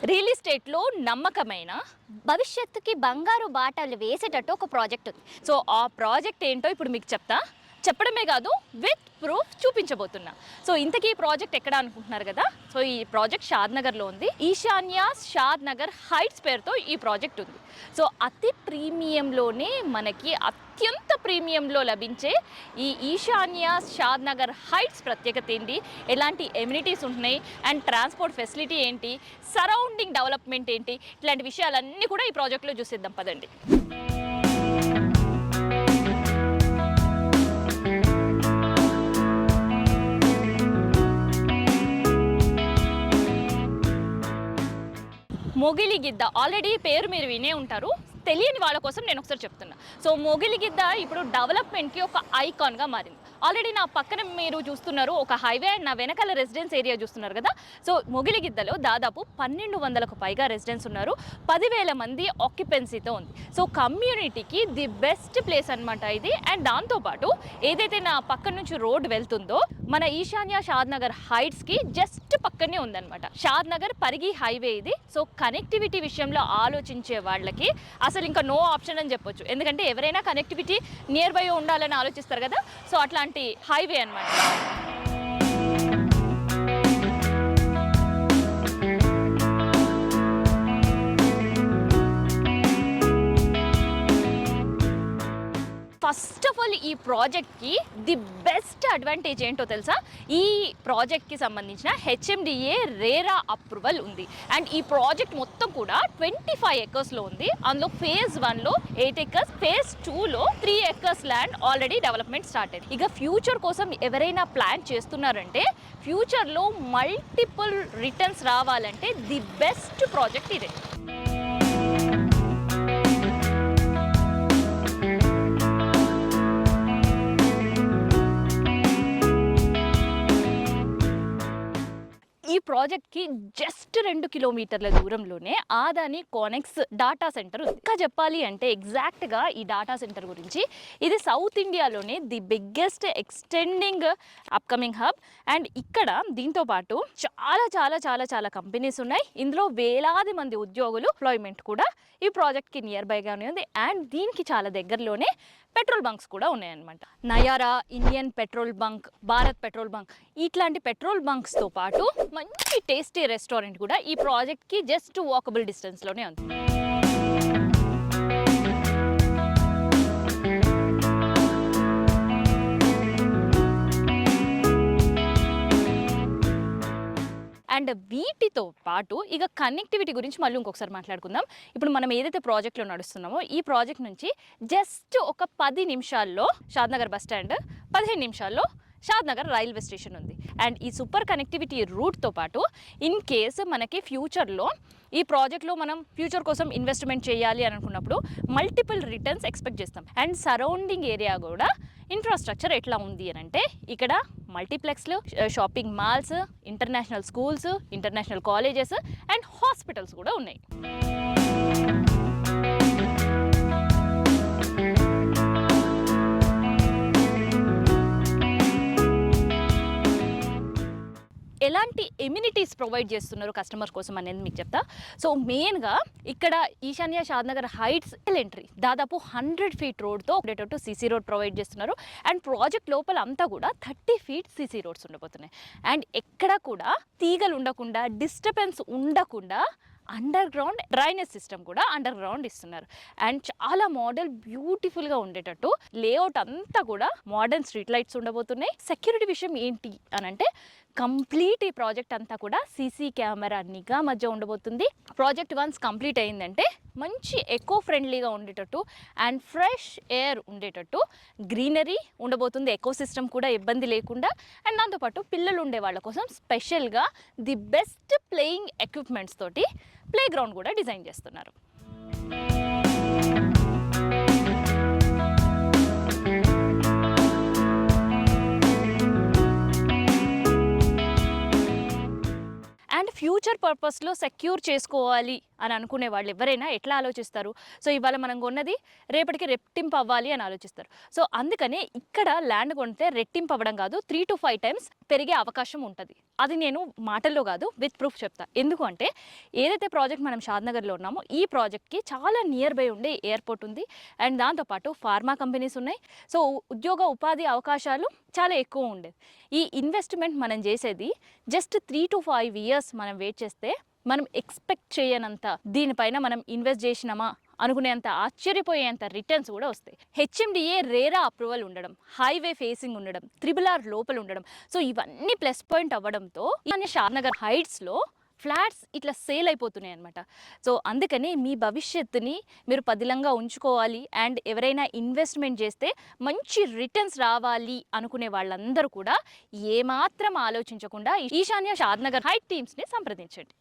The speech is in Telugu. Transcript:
రియల్ ఎస్టేట్లో నమ్మకమైన భవిష్యత్తుకి బంగారు బాటలు వేసేటట్టు ఒక ప్రాజెక్ట్ ఉంది. సో ఆ ప్రాజెక్ట్ ఏంటో ఇప్పుడు మీకు చెప్పడమే కాదు, విత్ ప్రూఫ్ చూపించబోతున్నా. సో ఇంతకీ ఈ ప్రాజెక్ట్ ఎక్కడ అనుకుంటున్నారు కదా. సో ఈ ప్రాజెక్ట్ షాద్నగర్లో ఉంది. ఈశాన్యాస్ షాద్నగర్ హైట్స్ పేరుతో ఈ ప్రాజెక్ట్ ఉంది. సో అతి ప్రీమియంలోనే మనకి అత్యంత ప్రీమియంలో లభించే ఈ ఈశాన్యాస్ షాద్నగర్ హైట్స్ ప్రత్యేకత ఏంటి, ఎలాంటి ఎమ్యూనిటీస్ ఉంటున్నాయి, అండ్ ట్రాన్స్పోర్ట్ ఫెసిలిటీ ఏంటి, సరౌండింగ్ డెవలప్మెంట్ ఏంటి, ఇట్లాంటి విషయాలన్నీ కూడా ఈ ప్రాజెక్ట్లో చూసేద్దాం పదండి. మొగిలిగిద్ద ఆల్రెడీ పేరు మీరు వినే ఉంటారు. తెలియని వాళ్ళ కోసం నేను ఒకసారి చెప్తున్నా. సో మొగిలిగిద్ద ఇప్పుడు డెవలప్మెంట్కి ఒక ఐకాన్గా మారింది. ఆల్రెడీ నా పక్కన మీరు చూస్తున్నారు ఒక హైవే, అండ్ నా వెనకాల రెసిడెన్స్ ఏరియా చూస్తున్నారు కదా. సో మొగిలిగిద్దలో దాదాపు 1200కు పైగా రెసిడెన్స్ ఉన్నారు. 10,000 మంది ఆక్యుపెన్సీతో ఉంది. సో కమ్యూనిటీకి ది బెస్ట్ ప్లేస్ అనమాట ఇది. అండ్ దాంతోపాటు ఏదైతే నా పక్క నుంచి రోడ్ వెళ్తుందో మన ఈశాన్య షాద్నగర్ హైట్స్కి జస్ట్ పక్కనే ఉందన్నమాట. షాద్నగర్ పరిగి హైవే ఇది. సో కనెక్టివిటీ విషయంలో ఆలోచించే వాళ్ళకి అసలు ఇంకా నో ఆప్షన్ అని చెప్పొచ్చు. ఎందుకంటే ఎవరైనా కనెక్టివిటీ నియర్ బై ఉండాలని ఆలోచిస్తారు కదా. సో అట్లాంటి హైవే అన్నమాట. ఫస్ట్ ఆఫ్ ఆల్ ఈ ప్రాజెక్ట్కి ది బెస్ట్ అడ్వాంటేజ్ ఏంటో తెలుసా, ఈ ప్రాజెక్ట్కి సంబంధించిన హెచ్ఎండిఏ రేరా అప్రూవల్ ఉంది. అండ్ ఈ ప్రాజెక్ట్ మొత్తం కూడా 25 ఎకర్స్లో ఉంది. అందులో ఫేజ్ 1లో 8 ఎకర్స్, ఫేజ్ 2లో 3 acres land already development start అయింది. ఇక ఫ్యూచర్ కోసం ఎవరైనా ప్లాన్ చేస్తున్నారంటే, ఫ్యూచర్లో మల్టిపుల్ రిటర్న్స్ రావాలంటే ది బెస్ట్ ప్రాజెక్ట్ ఇదే. ఈ ప్రాజెక్ట్కి జస్ట్ 2 కిలోమీటర్ల దూరంలోనే ఆదాని కోనెక్స్ డాటా సెంటర్ ఉంది. ఇంకా చెప్పాలి అంటే ఎగ్జాక్ట్గా ఈ డాటా సెంటర్ గురించి, ఇది సౌత్ ఇండియాలోనే the biggest extending upcoming hub. And ఇక్కడ దీంతో పాటు చాలా చాలా చాలా చాలా కంపెనీస్ ఉన్నాయి. ఇందులో వేలాది మంది ఉద్యోగులు ఎంప్లాయ్మెంట్ కూడా ఈ ప్రాజెక్ట్కి నియర్ బైగానే ఉంది. అండ్ దీనికి చాలా దగ్గరలోనే పెట్రోల్ బంక్స్ కూడా ఉన్నాయన్నమాట. Nayara, Indian petrol bunk, Bharat petrol bunk, ఇట్లాంటి పెట్రోల్ బంక్స్తో పాటు మంచి టేస్టీ రెస్టారెంట్ కూడా ఈ ప్రాజెక్ట్కి జస్ట్ వాకబుల్ డిస్టెన్స్లోనే ఉంది. అండ్ వీటితో పాటు ఇక కనెక్టివిటీ గురించి మళ్ళీ ఇంకొకసారి మాట్లాడుకుందాం. ఇప్పుడు మనం ఏదైతే ప్రాజెక్ట్లో నడుస్తున్నామో ఈ ప్రాజెక్ట్ నుంచి జస్ట్ ఒక 10 నిమిషాల్లో షాద్నగర్ బస్ స్టాండ్, 15 నిమిషాల్లో షాద్నగర్ రైల్వే స్టేషన్ ఉంది. అండ్ ఈ సూపర్ కనెక్టివిటీ రూట్తో పాటు ఇన్ కేస్ మనకి ఫ్యూచర్లో ఈ ప్రాజెక్ట్లో మనం ఫ్యూచర్ కోసం ఇన్వెస్ట్మెంట్ చేయాలి అని అనుకున్నప్పుడు మల్టిపుల్ రిటర్న్స్ ఎక్స్పెక్ట్ చేస్తాం. అండ్ సరౌండింగ్ ఏరియా కూడా ఇన్ఫ్రాస్ట్రక్చర్ ఎట్లా ఉంది అని అంటే, ఇక్కడ మల్టీప్లెక్స్లు, shopping malls, international schools, international colleges and hospitals కూడా ఉన్నాయి. ఎలాంటి ఎమ్యూనిటీస్ ప్రొవైడ్ చేస్తున్నారు కస్టమర్స్ కోసం అనేది మీకు చెప్తా. సో మెయిన్గా ఇక్కడ ఈశాన్య షాద్నగర్ హైట్స్ ఎంట్రీ దాదాపు 100 ఫీట్ రోడ్తో ఉండేటట్టు సీసీ రోడ్ ప్రొవైడ్ చేస్తున్నారు. అండ్ ప్రాజెక్ట్ లోపల అంతా కూడా 30 ఫీట్ సీసీ రోడ్స్ ఉండబోతున్నాయి. అండ్ ఎక్కడ కూడా తీగలు ఉండకుండా, డిస్టర్బెన్స్ ఉండకుండా అండర్ గ్రౌండ్ డ్రైనేజ్ సిస్టమ్ కూడా అండర్ గ్రౌండ్ ఇస్తున్నారు. అండ్ చాలా మోడల్ బ్యూటిఫుల్గా ఉండేటట్టు లేఅవుట్ అంతా కూడా మోడర్న్ స్ట్రీట్ లైట్స్ ఉండబోతున్నాయి. సెక్యూరిటీ విషయం ఏంటి అని అంటే, కంప్లీట్ ఈ ప్రాజెక్ట్ అంతా కూడా సీసీ కెమెరా నిఘా మధ్య ఉండబోతుంది. ప్రాజెక్ట్ వన్స్ కంప్లీట్ అయిందంటే మంచి ఎకో ఫ్రెండ్లీగా ఉండేటట్టు అండ్ ఫ్రెష్ ఎయిర్ ఉండేటట్టు గ్రీనరీ ఉండబోతుంది. ఎకో సిస్టమ్ కూడా ఇబ్బంది లేకుండా. అండ్ దాంతోపాటు పిల్లలు ఉండే వాళ్ళ కోసం స్పెషల్గా ది బెస్ట్ ప్లేయింగ్ ఎక్విప్మెంట్స్ తోటి ప్లే గ్రౌండ్ కూడా డిజైన్ చేస్తున్నారు. అండ్ ఫ్యూచర్ పర్పస్లో సెక్యూర్ చేసుకోవాలి అని అనుకునే వాళ్ళు ఎవరైనా ఎట్లా ఆలోచిస్తారు? సో ఇవాళ మనం కొన్నది రేపటికి రెట్టింపు అవ్వాలి అని ఆలోచిస్తారు. సో అందుకనే ఇక్కడ ల్యాండ్ కొంటే రెట్టింపు అవ్వడం కాదు, 3 to 5 టైమ్స్ పెరిగే అవకాశం ఉంటుంది. అది నేను మాటల్లో కాదు విత్ ప్రూఫ్ చెప్తా. ఎందుకు అంటే ఏదైతే ప్రాజెక్ట్ మనం షాద్నగర్లో ఉన్నామో ఈ ప్రాజెక్ట్కి చాలా నియర్ బై ఉండే ఎయిర్పోర్ట్ ఉంది అండ్ దాంతోపాటు ఫార్మా కంపెనీస్ ఉన్నాయి. సో ఉద్యోగ ఉపాధి అవకాశాలు చాలా ఎక్కువ ఉండేది. ఈ ఇన్వెస్ట్మెంట్ మనం చేసేది జస్ట్ 3 to 5 ఇయర్స్ మనం వెయిట్ చేస్తే మనం ఎక్స్పెక్ట్ చేయనంత దీనిపైన మనం ఇన్వెస్ట్ చేసినామా అనుకునేంత ఆశ్చర్యపోయేంత రిటర్న్స్ కూడా వస్తాయి. హెచ్ఎండిఏ రేరా అప్రూవల్ ఉండడం, హైవే ఫేసింగ్ ఉండడం, RRR లోపల ఉండడం, సో ఇవన్నీ ప్లస్ పాయింట్ అవ్వడంతో షాద్నగర్ హైట్స్లో ఫ్లాట్స్ ఇట్లా సేల్ అయిపోతున్నాయి అనమాట. సో అందుకని మీ భవిష్యత్తుని మీరు పదిలంగా ఉంచుకోవాలి అండ్ ఎవరైనా ఇన్వెస్ట్మెంట్ చేస్తే మంచి రిటర్న్స్ రావాలి అనుకునే వాళ్ళందరూ కూడా ఏమాత్రం ఆలోచించకుండా ఈశాన్య షాద్నగర్ హైట్ టీమ్స్ని సంప్రదించండి.